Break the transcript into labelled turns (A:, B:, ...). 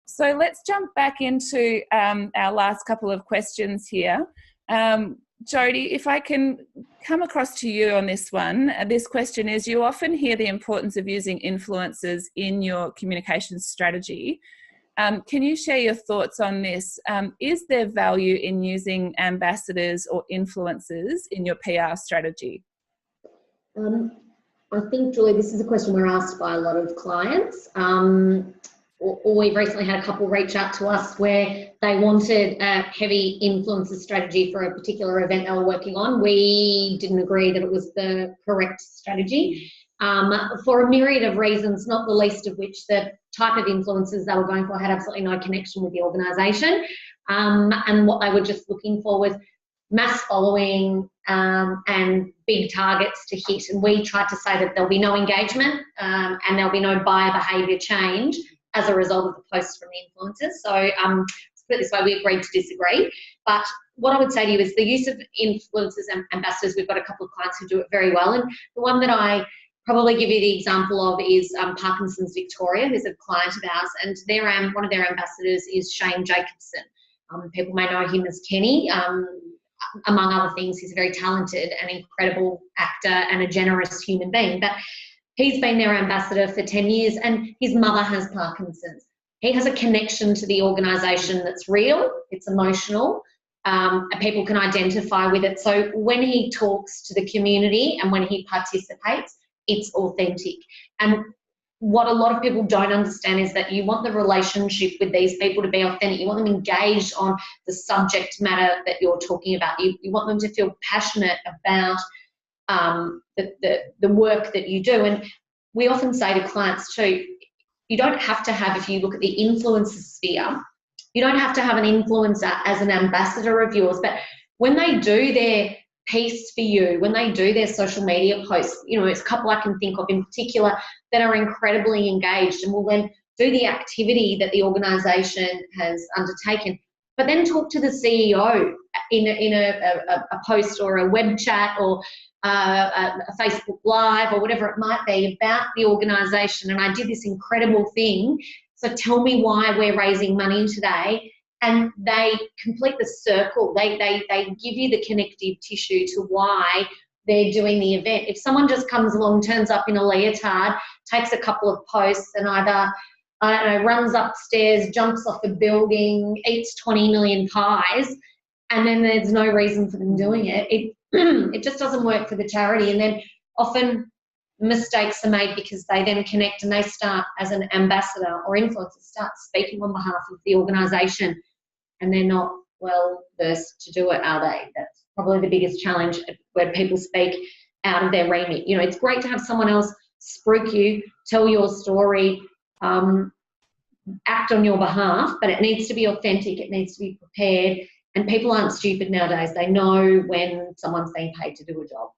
A: So let's jump back into our last couple of questions here. Jodie, if I can come across to you on this one. This question is, you often hear the importance of using influencers in your communication strategy. Can you share your thoughts on this? Is there value in using ambassadors or influencers in your PR strategy?
B: I think, Julie, this is a question we're asked by a lot of clients. Or we've recently had a couple reach out to us where they wanted a heavy influencer strategy for a particular event they were working on. We didn't agree that it was the correct strategy for a myriad of reasons, not the least of which the type of influencers they were going for had absolutely no connection with the organisation. And what they were just looking for was mass following and big targets to hit. And we tried to say that there'll be no engagement and there'll be no buyer behaviour change as a result of the posts from the influencers. So to put it this way, we agreed to disagree. But what I would say to you is the use of influencers and ambassadors, we've got a couple of clients who do it very well. And the one that I probably give you the example of is Parkinson's Victoria, who's a client of ours, and one of their ambassadors is Shane Jacobson. People may know him as Kenny. Among other things, he's a very talented and incredible actor and a generous human being. But he's been their ambassador for 10 years and his mother has Parkinson's. He has a connection to the organisation that's real, it's emotional, and people can identify with it. So when he talks to the community and when he participates, it's authentic. And what a lot of people don't understand is that you want the relationship with these people to be authentic. You want them engaged on the subject matter that you're talking about. You want them to feel passionate about the work that you do. And we often say to clients too, you don't have to have, if you look at the influencer sphere, you don't have to have an influencer as an ambassador of yours, but when they do their piece for you, when they do their social media posts, it's a couple I can think of in particular that are incredibly engaged and will then do the activity that the organisation has undertaken, but then talk to the CEO in a post or a web chat or a Facebook Live or whatever it might be about the organisation. And I did this incredible thing, so tell me why we're raising money today. And they complete the circle. They give you the connective tissue to why they're doing the event. If someone just comes along, turns up in a leotard, takes a couple of posts and either, I don't know, runs upstairs, jumps off a building, eats 20 million pies, and then there's no reason for them doing it, it just doesn't work for the charity. And then often mistakes are made because they then connect and they start as an ambassador or influencer, start speaking on behalf of the organisation, and they're not well versed to do it, are they? That's probably the biggest challenge where people speak out of their remit. It's great to have someone else spruik you, tell your story, act on your behalf, but it needs to be authentic, it needs to be prepared, and people aren't stupid nowadays. They know when someone's being paid to do a job.